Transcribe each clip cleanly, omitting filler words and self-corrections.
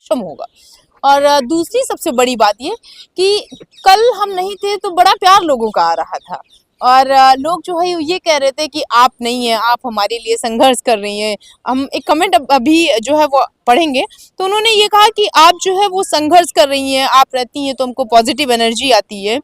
सक्षम होगा। और दूसरी सबसे बड़ी बात ये कि कल हम नहीं थे तो बड़ा प्यार लोगों का आ रहा था, और लोग जो है ये कह रहे थे कि आप नहीं है, आप हमारे लिए संघर्ष कर रही हैं। हम एक कमेंट अभी जो है वो पढ़ेंगे, तो उन्होंने ये कहा कि आप जो है वो संघर्ष कर रही हैं, आप रहती हैं तो हमको पॉजिटिव एनर्जी आती है।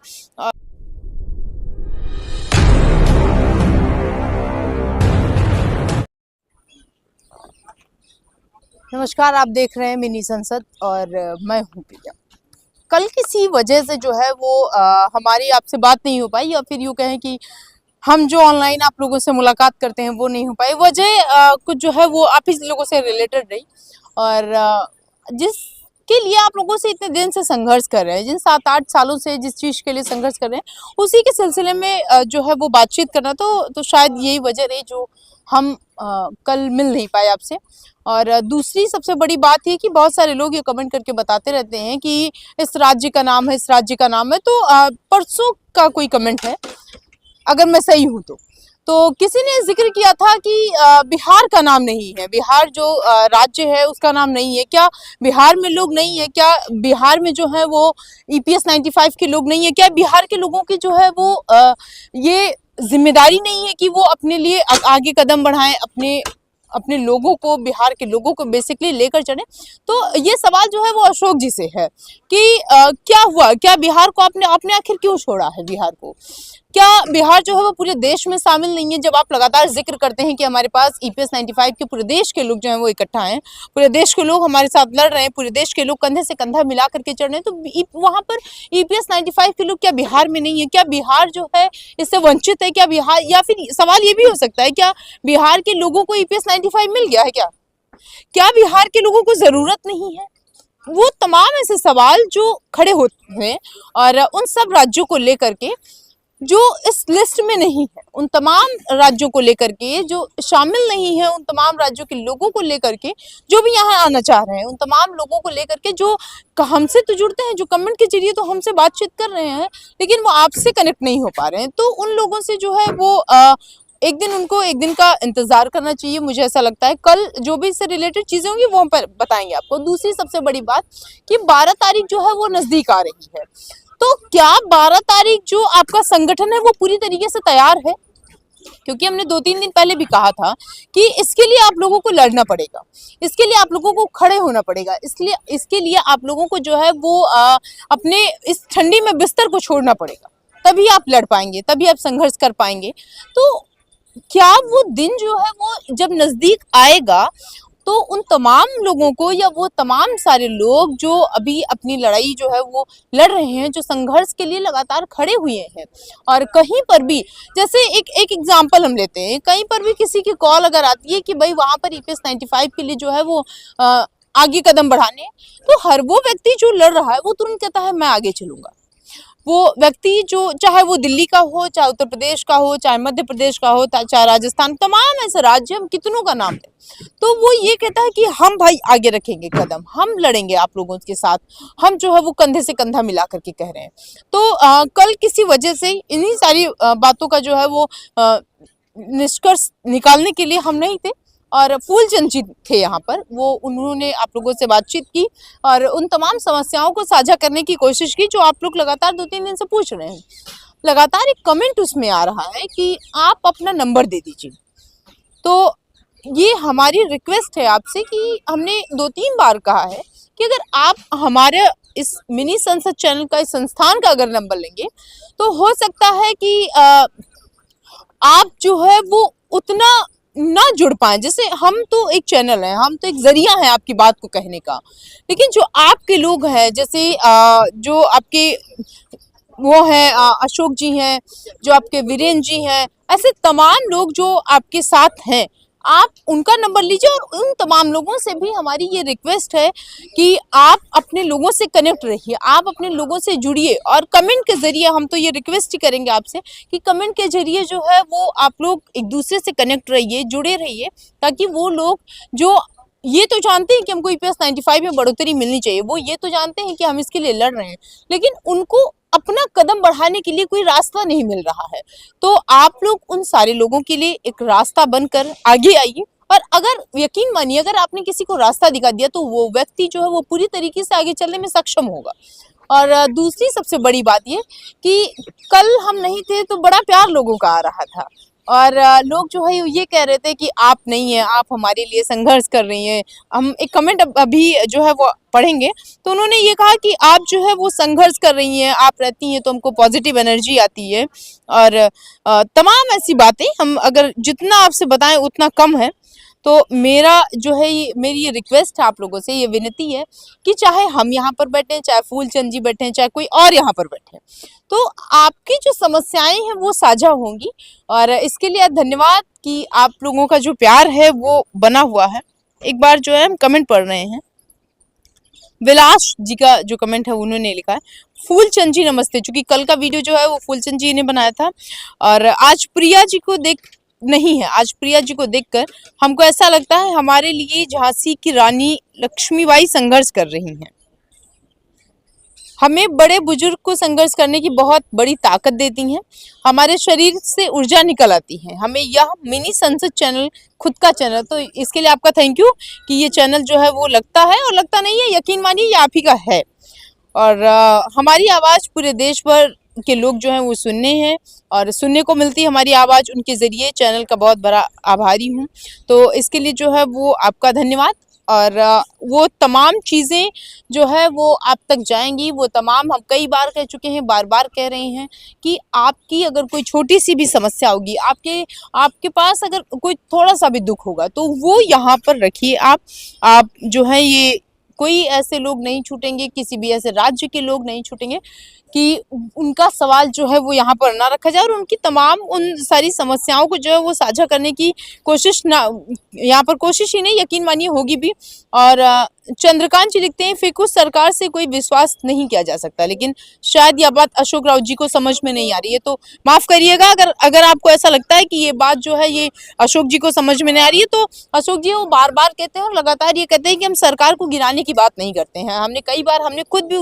नमस्कार, आप देख रहे हैं मिनी संसद और मैं हूँ प्रिया। कल किसी वजह से जो है वो हमारी आपसे बात नहीं हो पाई, या फिर यूँ कहें कि हम जो ऑनलाइन आप लोगों से मुलाकात करते हैं वो नहीं हो पाई। वजह कुछ जो है वो आप ही लोगों से रिलेटेड रही, और जिसके लिए आप लोगों से इतने दिन से संघर्ष कर रहे हैं, जिन 7-8 सालों से जिस चीज़ के लिए संघर्ष कर रहे हैं, उसी के सिलसिले में जो है वो बातचीत करना, तो शायद यही वजह रही जो हम कल मिल नहीं पाए आपसे। और दूसरी सबसे बड़ी बात ये कि बहुत सारे लोग ये कमेंट करके बताते रहते हैं कि इस राज्य का नाम है, इस राज्य का नाम है। तो परसों का कोई कमेंट है, अगर मैं सही हूँ तो किसी ने जिक्र किया था कि बिहार का नाम नहीं है, बिहार जो राज्य है उसका नाम नहीं है। क्या बिहार में लोग नहीं है? क्या बिहार में जो है वो EPS 95 के लोग नहीं है? क्या बिहार के लोगों की जो है वो ये जिम्मेदारी नहीं है कि वो अपने लिए आगे कदम बढ़ाएं, अपने लोगों को, बिहार के लोगों को बेसिकली लेकर चले? तो ये सवाल जो है वो अशोक जी से है कि क्या हुआ, क्या बिहार को आपने आखिर क्यों छोड़ा है बिहार को? क्या बिहार जो है वो पूरे देश में शामिल नहीं है? जब आप लगातार जिक्र करते हैं कि हमारे पास EPS 95 के पूरे देश के लोग जो हैं वो इकट्ठा हैं, पूरे देश के लोग हमारे साथ लड़ रहे हैं, पूरे देश के लोग कंधे से कंधा मिला करके चढ़ रहे हैं, तो वहां पर EPS 95 के लोग क्या बिहार में नहीं है? क्या बिहार जो है इससे वंचित है? क्या बिहार, या फिर सवाल ये भी हो सकता है, क्या बिहार के लोगों को EPS 95 मिल गया है? क्या बिहार के लोगों को जरूरत नहीं है? वो तमाम ऐसे सवाल जो खड़े होते हैं, और उन सब राज्यों को लेकर के जो इस लिस्ट में नहीं है, उन तमाम राज्यों को लेकर के जो शामिल नहीं है, उन तमाम राज्यों के लोगों को लेकर के जो भी यहाँ आना चाह रहे हैं, उन तमाम लोगों को लेकर के जो हमसे तो जुड़ते हैं, जो कमेंट के जरिए तो हमसे बातचीत कर रहे हैं, लेकिन वो आपसे कनेक्ट नहीं हो पा रहे हैं। तो उन लोगों से जो है वो एक दिन का इंतजार करना चाहिए। मुझे ऐसा लगता है कल जो भी इससे रिलेटेड चीजें होंगी वो हम बताएंगे आपको। दूसरी सबसे बड़ी बात कि 12 तारीख जो है वो नजदीक आ रही है, तो क्या 12 तारीख जो आपका संगठन है वो पूरी तरीके से तैयार है? क्योंकि हमने 2-3 दिन पहले भी कहा था कि इसके लिए आप लोगों को लड़ना पड़ेगा, इसके लिए आप लोगों को खड़े होना पड़ेगा, इसलिए इसके लिए आप लोगों को जो है वो अपने इस ठंडी में बिस्तर को छोड़ना पड़ेगा, तभी आप लड़ पाएंगे, तभी आप संघर्ष कर पाएंगे। तो क्या वो दिन जो है वो जब नजदीक आएगा तो उन तमाम लोगों को, या वो तमाम सारे लोग जो अभी अपनी लड़ाई जो है वो लड़ रहे हैं, जो संघर्ष के लिए लगातार खड़े हुए हैं, और कहीं पर भी जैसे एक एग्जांपल हम लेते हैं, कहीं पर भी किसी की कॉल अगर आती है कि भाई वहां पर EPS 95 के लिए जो है वो आगे कदम बढ़ाने, तो हर वो व्यक्ति जो लड़ रहा है वो तुरंत कहता है मैं आगे चलूंगा। वो व्यक्ति जो, चाहे वो दिल्ली का हो, चाहे उत्तर प्रदेश का हो, चाहे मध्य प्रदेश का हो, चाहे राजस्थान, तमाम ऐसे राज्य, हम कितनों का नाम है, तो वो ये कहता है कि हम भाई आगे रखेंगे कदम, हम लड़ेंगे आप लोगों के साथ, हम जो है वो कंधे से कंधा मिला करके कह रहे हैं। तो कल किसी वजह से इन्हीं सारी बातों का जो है वो निष्कर्ष निकालने के लिए हम नहीं थे, और फूलचंद जी थे यहाँ पर, वो उन्होंने आप लोगों से बातचीत की और उन तमाम समस्याओं को साझा करने की कोशिश की जो आप लोग लगातार 2-3 दिन से पूछ रहे हैं। लगातार एक कमेंट उसमें आ रहा है कि आप अपना नंबर दे दीजिए। तो ये हमारी रिक्वेस्ट है आपसे कि हमने 2-3 बार कहा है कि अगर आप हमारे इस मिनी संसद चैनल का, इस संस्थान का अगर नंबर लेंगे, तो हो सकता है कि आप जो है वो उतना ना जुड़ पाए। जैसे हम तो एक चैनल है, हम तो एक जरिया है आपकी बात को कहने का, लेकिन जो आपके लोग हैं, जैसे जो आपके वो हैं अशोक जी हैं, जो आपके वीरेंद्र जी हैं, ऐसे तमाम लोग जो आपके साथ हैं, आप उनका नंबर लीजिए। और उन तमाम लोगों से भी हमारी ये रिक्वेस्ट है कि आप अपने लोगों से कनेक्ट रहिए, आप अपने लोगों से जुड़िए, और कमेंट के जरिए हम तो ये रिक्वेस्ट ही करेंगे आपसे कि कमेंट के जरिए जो है वो आप लोग एक दूसरे से कनेक्ट रहिए, जुड़े रहिए, ताकि वो लोग जो ये तो जानते हैं कि हमको EPS 95 में बढ़ोतरी मिलनी चाहिए, वो ये तो जानते हैं कि हम इसके लिए लड़ रहे हैं, लेकिन उनको अपना कदम बढ़ाने के लिए कोई रास्ता नहीं मिल रहा है। तो आप लोग उन सारे लोगों के लिए एक रास्ता बनकर आगे आइए, और अगर यकीन मानिए अगर आपने किसी को रास्ता दिखा दिया तो वो व्यक्ति जो है वो पूरी तरीके से आगे चलने में सक्षम होगा। और दूसरी सबसे बड़ी बात ये कि कल हम नहीं थे तो बड़ा प्यार लोगों का आ रहा था, और लोग जो है ये कह रहे थे कि आप नहीं है, आप हमारे लिए संघर्ष कर रही हैं। हम एक कमेंट अभी जो है वो पढ़ेंगे, तो उन्होंने ये कहा कि आप जो है वो संघर्ष कर रही हैं, आप रहती हैं तो हमको पॉजिटिव एनर्जी आती है, और तमाम ऐसी बातें हम अगर जितना आपसे बताएं उतना कम है। तो मेरा जो है ये मेरी ये रिक्वेस्ट है आप लोगों से, ये विनती है कि चाहे हम यहाँ पर बैठे, चाहे फूलचंद जी बैठे, चाहे कोई और यहाँ पर बैठे, तो आपकी जो समस्याएं हैं वो साझा होंगी। और इसके लिए धन्यवाद कि आप लोगों का जो प्यार है वो बना हुआ है। एक बार जो है हम कमेंट पढ़ रहे हैं, विलास जी का जो कमेंट है उन्होंने लिखा है, फूलचंद जी नमस्ते। चूंकि कल का वीडियो जो है वो फूलचंद जी ने बनाया था, और आज प्रिया जी को नहीं है, आज प्रिया जी को देखकर हमको ऐसा लगता है हमारे लिए झांसी की रानी लक्ष्मीबाई संघर्ष कर रही हैं। हमें बड़े बुजुर्ग को संघर्ष करने की बहुत बड़ी ताकत देती हैं, हमारे शरीर से ऊर्जा निकल आती है। हमें यह मिनी संसद चैनल खुद का चैनल, तो इसके लिए आपका थैंक यू कि ये चैनल जो है वो लगता है, और लगता नहीं है यकीन मानिए ये आप ही का है। और हमारी आवाज़ पूरे देश भर के लोग जो हैं वो सुनने हैं, और सुनने को मिलती है हमारी आवाज़ उनके ज़रिए। चैनल का बहुत बड़ा आभारी हूँ, तो इसके लिए जो है वो आपका धन्यवाद। और वो तमाम चीज़ें जो है वो आप तक जाएंगी, वो तमाम हम कई बार कह चुके हैं, बार बार कह रहे हैं कि आपकी अगर कोई छोटी सी भी समस्या होगी, आपके पास अगर कोई थोड़ा सा भी दुख होगा, तो वो यहाँ पर रखिए। आप जो है ये कोई ऐसे लोग नहीं छूटेंगे, किसी भी ऐसे राज्य के लोग नहीं छूटेंगे कि उनका सवाल जो है वो यहाँ पर ना रखा जाए, और उनकी तमाम उन सारी समस्याओं को जो है वो साझा करने की कोशिश ना, यहाँ पर कोशिश ही नहीं यकीन मानिए होगी भी। और चंद्रकांत जी लिखते हैं, फिर सरकार से कोई विश्वास नहीं किया जा सकता, लेकिन शायद यह बात अशोक राउत जी को समझ में नहीं आ रही है, तो माफ़ करिएगा अगर आपको ऐसा लगता है कि ये बात जो है ये अशोक जी को समझ में नहीं आ रही है। तो अशोक जी वो बार बार कहते हैं और लगातार ये कहते हैं कि हम सरकार को गिराने की बात नहीं करते हैं। हमने खुद भी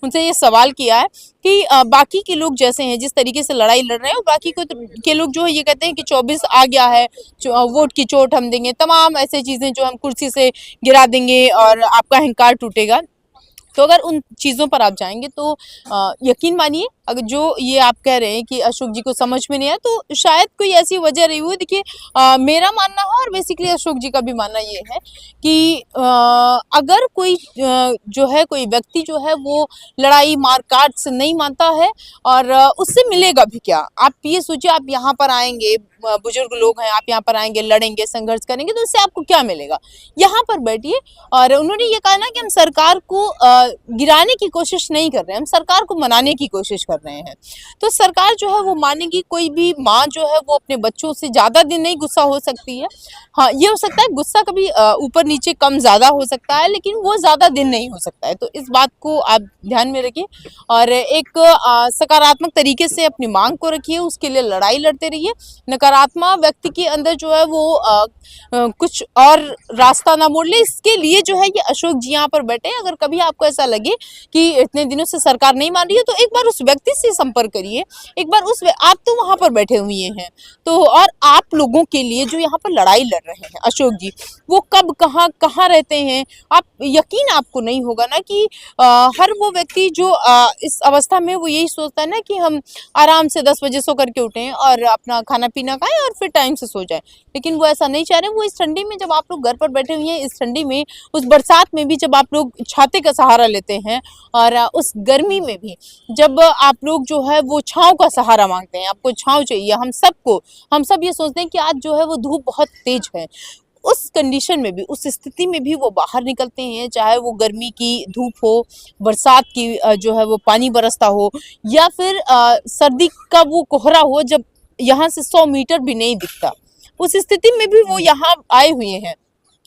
उनसे ये सवाल किया है कि बाकी के लोग जैसे हैं, जिस तरीके से लड़ाई लड़ रहे हैं, बाकी के लोग जो है ये कहते हैं कि 24 आ गया है, वोट की चोट हम देंगे, तमाम ऐसे चीज़ें जो हम कुर्सी से गिरा देंगे और आपका अहंकार टूटेगा। तो अगर उन चीज़ों पर आप जाएंगे तो यकीन मानिए अगर जो ये आप कह रहे हैं कि अशोक जी को समझ में नहीं आया, तो शायद कोई ऐसी वजह रही हुई। देखिए मेरा मानना है और बेसिकली अशोक जी का भी मानना ये है कि अगर कोई जो है कोई व्यक्ति जो है वो लड़ाई मार काट से नहीं मानता है, और उससे मिलेगा भी क्या। आप ये सोचिए, आप यहाँ पर आएंगे, बुजुर्ग लोग हैं, आप यहाँ पर आएंगे, लड़ेंगे, संघर्ष करेंगे, तो उससे आपको क्या मिलेगा। यहाँ पर बैठिए। और उन्होंने ये कहा ना कि हम सरकार को गिराने की कोशिश नहीं कर रहे हैं, हम सरकार को मनाने की कोशिश कर रहे हैं। तो सरकार जो है वो मानेगी। कोई भी माँ जो है वो अपने बच्चों से ज़्यादा दिन नहीं गुस्सा हो सकती है। हाँ, ये हो सकता है गुस्सा कभी ऊपर नीचे कम ज़्यादा हो सकता है, लेकिन वो ज़्यादा दिन नहीं हो सकता है। तो इस बात को आप ध्यान में रखिए, और एक सकारात्मक तरीके से अपनी मांग को रखिए, उसके लिए लड़ाई लड़ते रहिए। नकारात्मक व्यक्ति के अंदर जो है वो कुछ और रास्ता ना मोड़ ले, इसके लिए जो है ये अशोक जी यहाँ पर बैठे हैं। अगर कभी आपको ऐसा लगे कि इतने दिनों से सरकार नहीं मान रही है, तो एक बार उस व्यक्ति से संपर्क करिए। एक बार आप तो वहां पर बैठे हुए हैं, तो और आप लोगों के लिए जो यहाँ पर लड़ाई लड़ रहे हैं अशोक जी, वो कब कहाँ रहते हैं। आप यकीन आपको नहीं होगा ना कि हर वो व्यक्ति जो इस अवस्था में वो यही सोचता है ना कि हम आराम से 10 बजे सो करके उठें और अपना खाना पीना खाएं और फिर टाइम से सो जाएं, लेकिन वो ऐसा नहीं चाह रहे। वो इस ठंडी में, जब आप लोग घर पर बैठे हुए हैं, इस ठंडी में, उस बरसात में भी जब आप लोग छाते का सहारा लेते हैं, और उस गर्मी में भी जब आप लोग जो है वो छांव का सहारा मांगते हैं, आपको छांव चाहिए। हम सब ये सोचते हैं कि आज जो है वो धूप बहुत तेज है, उस कंडीशन में भी, उस स्थिति में भी वो बाहर निकलते हैं, चाहे वो गर्मी की धूप हो, बरसात की जो है वो पानी बरसता हो, या फिर सर्दी का वो कोहरा हो जब यहाँ से 100 मीटर भी नहीं दिखता, उस स्थिति में भी वो यहाँ आए हुए हैं।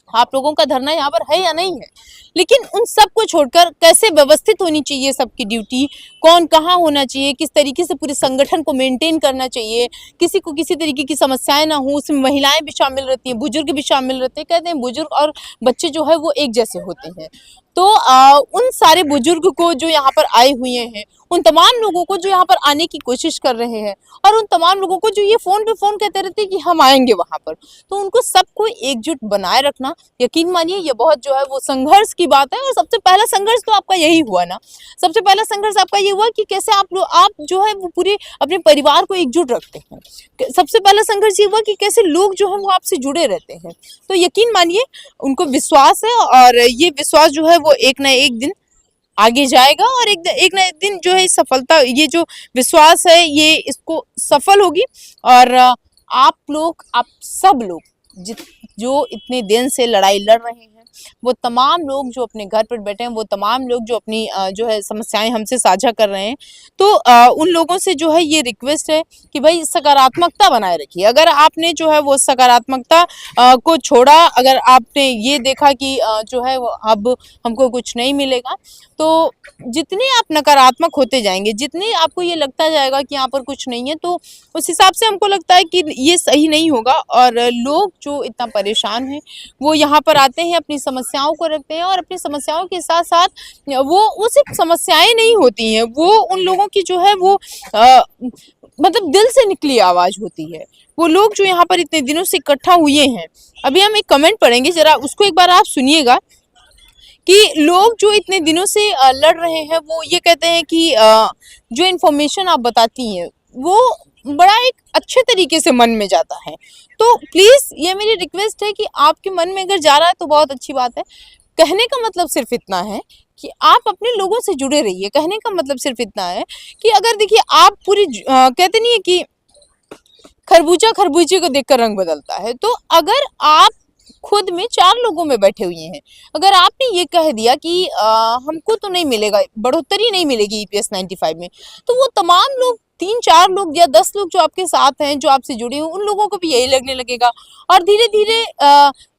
आप लोगों का धरना यहाँ पर है या नहीं है, लेकिन उन सब को छोड़कर कैसे व्यवस्थित होनी चाहिए सबकी ड्यूटी, कौन कहाँ होना चाहिए, किस तरीके से पूरे संगठन को मेंटेन करना चाहिए, किसी को किसी तरीके की समस्याएं ना हो, उसमें महिलाएं भी शामिल रहती हैं, बुजुर्ग भी शामिल रहते हैं। कहते हैं बुजुर्ग और बच्चे जो है वो एक जैसे होते हैं, तो उन सारे बुजुर्ग को जो यहाँ पर आए हुए हैं, उन तमाम लोगों को जो यहाँ पर आने की कोशिश कर रहे हैं, और उन तमाम लोगों को जो ये फोन पे फोन कहते रहते हैं कि हम आएंगे वहां पर, तो उनको सबको एकजुट बनाए रखना, यकीन मानिए ये बहुत जो है वो संघर्ष की बात है। और सबसे पहला संघर्ष तो आपका यही हुआ ना, सबसे पहला संघर्ष आपका ये हुआ कि कैसे आप जो है वो पूरे अपने परिवार को एकजुट रखते हैं। सबसे पहला संघर्ष ये हुआ कि कैसे लोग जो है वो आपसे जुड़े रहते हैं। तो यकीन मानिए उनको विश्वास है, और ये विश्वास जो है वो एक ना एक दिन आगे जाएगा, और एक ना एक दिन जो है सफलता, ये जो विश्वास है ये इसको सफल होगी। और आप सब लोग जो इतने दिन से लड़ाई लड़ रहे हैं, वो तमाम लोग जो अपने घर पर बैठे हैं, वो तमाम लोग जो अपनी जो है समस्याएं हमसे साझा कर रहे हैं, तो उन लोगों से जो है ये रिक्वेस्ट है कि भाई सकारात्मकता बनाए रखिए। अगर आपने जो है वो सकारात्मकता को छोड़ा, अगर आपने ये देखा कि जो है वो अब हमको कुछ नहीं मिलेगा, तो जितने आप नकारात्मक होते जाएंगे, जितने आपको ये लगता जाएगा कि यहाँ पर कुछ नहीं है, तो उस हिसाब से हमको लगता है कि ये सही नहीं होगा। और लोग जो इतना परेशान हैं वो यहाँ पर आते हैं, अपनी समस्याओं को रखते हैं, और अपनी समस्याओं के साथ साथ वो सिर्फ समस्याएं नहीं होती हैं, वो उन लोगों की जो है वो मतलब दिल से निकली आवाज होती है। वो लोग जो यहाँ पर इतने दिनों से इकट्ठा हुए हैं, अभी हम एक कमेंट पढ़ेंगे, जरा उसको एक बार आप सुनिएगा कि लोग जो इतने दिनों से लड़ रहे हैं, वो ये कहते हैं कि जो इन्फॉर्मेशन आप बताती हैं वो बड़ा एक अच्छे तरीके से मन में जाता है। तो प्लीज ये मेरी रिक्वेस्ट है कि आपके मन में अगर जा रहा है तो बहुत अच्छी बात है। कहने का मतलब सिर्फ इतना है कि आप अपने लोगों से जुड़े रहिए। कहने का मतलब सिर्फ इतना है कि अगर देखिए आप पूरी कहते नहीं है कि खरबूजा खरबूजे को देखकर रंग बदलता है, तो अगर आप खुद में 4 लोगों में बैठे हुए हैं, अगर आपने ये कह दिया कि हमको तो नहीं मिलेगा, बढ़ोतरी नहीं मिलेगी ईपीएस 95 में, तो वो तमाम लोग 3-4 लोग या 10 लोग जो आपके साथ हैं, जो आपसे जुड़े हैं, उन लोगों को भी यही लगने लगेगा, और धीरे धीरे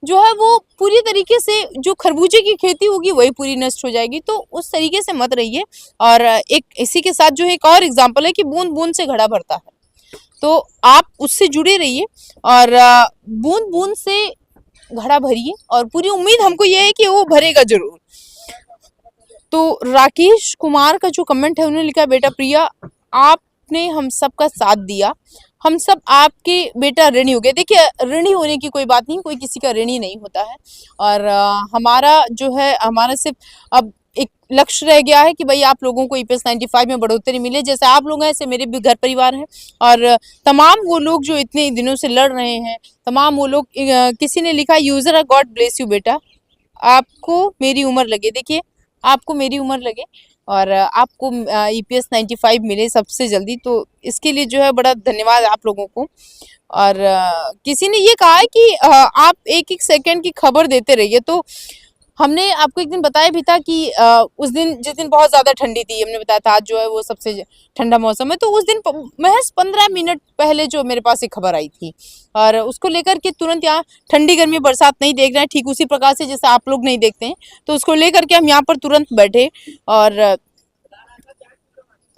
जो है वो पूरी तरीके से जो खरबूजे की खेती होगी वही पूरी नष्ट हो जाएगी। तो उस तरीके से मत रहिए। और एक इसी के साथ जो है एक और एग्जाम्पल है कि बूंद बूंद से घड़ा भरता है, तो आप उससे जुड़े रहिए और बूंद बूंद से घड़ा भरिए, और पूरी उम्मीद हमको ये है कि वो भरेगा जरूर। तो राकेश कुमार का जो कमेंट है, उन्होंने लिखा, बेटा प्रिया आपने हम सब का साथ दिया, हम सब आपके बेटा ऋणी हो गए। देखिए ऋणी होने की कोई बात नहीं, कोई किसी का ऋणी नहीं होता है। और हमारा जो है, हमारा सिर्फ अब एक लक्ष्य रह गया है कि भाई आप लोगों को ईपीएस 95 में बढ़ोतरी मिले। जैसे आप लोग हैं ऐसे मेरे भी घर परिवार हैं, और तमाम वो लोग जो इतने दिनों से लड़ रहे हैं, तमाम वो लोग, किसी ने लिखा यूजर गॉड ब्लेस यू बेटा, आपको मेरी उम्र लगे। देखिए आपको मेरी उम्र लगे और आपको ईपीएस 95 मिले सबसे जल्दी, तो इसके लिए जो है बड़ा धन्यवाद आप लोगों को। और किसी ने ये कहा है कि आप एक एक सेकंड की खबर देते रहिए। तो हमने आपको एक दिन बताया भी था कि उस दिन जिस दिन बहुत ज़्यादा ठंडी थी, हमने बताया था आज जो है वो सबसे ठंडा मौसम है, तो उस दिन महज 15 मिनट पहले जो मेरे पास एक खबर आई थी, और उसको लेकर के तुरंत यहाँ ठंडी गर्मी बरसात नहीं देख रहे हैं, ठीक उसी प्रकार से जैसे आप लोग नहीं देखते हैं, तो उसको लेकर के हम यहाँ पर तुरंत बैठे। और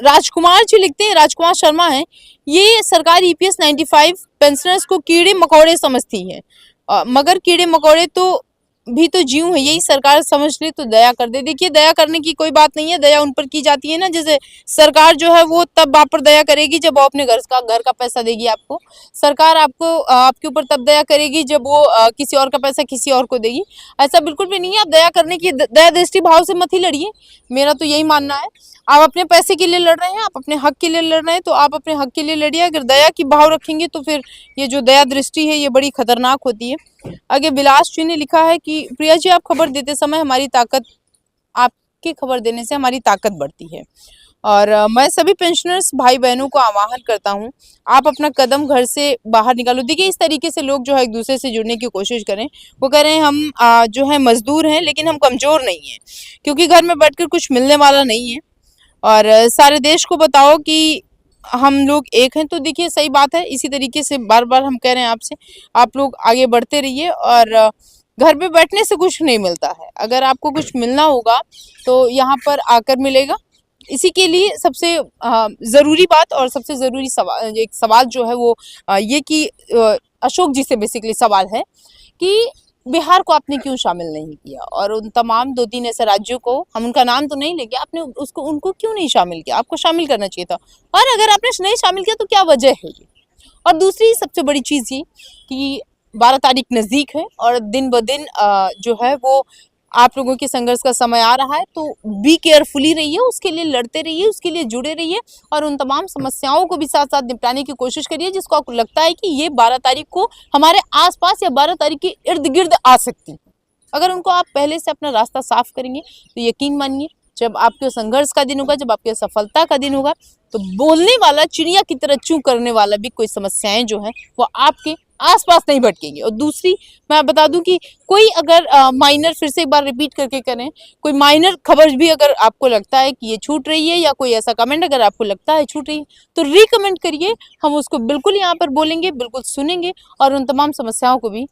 राजकुमार जी लिखते हैं, राजकुमार शर्मा है, ये सरकार ईपीएस 95 पेंशनर्स को कीड़े मकोड़े समझती है, मगर कीड़े मकोड़े तो भी तो जीव है, यही सरकार समझ ले तो दया कर दे। देखिए दया करने की कोई बात नहीं है, दया उन पर की जाती है ना, जैसे सरकार जो है वो तब आप पर दया करेगी जब वो अपने घर का पैसा देगी आपको। सरकार आपको आपके ऊपर तब दया करेगी जब वो किसी और का पैसा किसी और को देगी। ऐसा बिल्कुल भी नहीं है। आप दया करने की दया दृष्टि भाव से मत ही लड़िए, मेरा तो यही मानना है। आप अपने पैसे के लिए लड़ रहे हैं, आप अपने हक के लिए लड़ रहे हैं, तो आप अपने हक के लिए लड़िए। अगर दया की भाव रखेंगे तो फिर ये जो दया दृष्टि है ये बड़ी खतरनाक होती है। आगे विलास जी ने लिखा है कि प्रिया जी आप खबर देते समय हमारी ताकत, आपके खबर देने से हमारी ताकत बढ़ती है। और मैं सभी पेंशनर्स भाई बहनों को आह्वान करता हूं, आप अपना कदम घर से बाहर निकालो। देखिए इस तरीके से लोग जो है एक दूसरे से जुड़ने की कोशिश करें। वो कह रहे हैं हम जो है मजदूर हैं लेकिन हम कमजोर नहीं हैं, क्योंकि घर में बैठकर कुछ मिलने वाला नहीं है। और सारे देश को बताओ कि हम लोग एक हैं। तो देखिए सही बात है, इसी तरीके से बार बार हम कह रहे हैं आपसे, आप लोग आगे बढ़ते रहिए। और घर पे बैठने से कुछ नहीं मिलता है, अगर आपको कुछ मिलना होगा तो यहाँ पर आकर मिलेगा। इसी के लिए सबसे ज़रूरी बात और सबसे ज़रूरी सवाल, एक सवाल जो है वो ये कि अशोक जी से बेसिकली सवाल है कि बिहार को आपने क्यों शामिल नहीं किया, और उन तमाम 2-3 ऐसे राज्यों को, हम उनका नाम तो नहीं लेंगे, आपने उनको क्यों नहीं शामिल किया? आपको शामिल करना चाहिए था। और अगर आपने नहीं शामिल किया तो क्या वजह है ये? और दूसरी सबसे बड़ी चीज़ ये कि 12 तारीख नज़दीक है और दिन ब दिन जो है वो आप लोगों के संघर्ष का समय आ रहा है, तो बी केयरफुली रहिए, उसके लिए लड़ते रहिए, उसके लिए जुड़े रहिए और उन तमाम समस्याओं को भी साथ-साथ निपटाने की कोशिश करिए जिसको आपको लगता है कि ये 12 तारीख को हमारे आस-पास या 12 तारीख के इर्द-गिर्द आ सकती है। अगर उनको आप पहले से अपना रास्ता साफ करेंगे तो यकीन मानिए जब आपके संघर्ष का दिन होगा, जब आपके सफलता का दिन होगा, तो बोलने वाला चिड़िया की तरह चूं करने वाला भी कोई समस्याएं जो है वो आपके आसपास नहीं भटकेंगी। और दूसरी मैं बता दूं कि कोई अगर माइनर, फिर से एक बार रिपीट करके करें, कोई माइनर खबर भी अगर आपको लगता है कि ये छूट रही है या कोई ऐसा कमेंट अगर आपको लगता है छूट रही है तो रिकमेंट करिए, हम उसको बिल्कुल यहाँ पर बोलेंगे, बिल्कुल सुनेंगे और उन तमाम समस्याओं को भी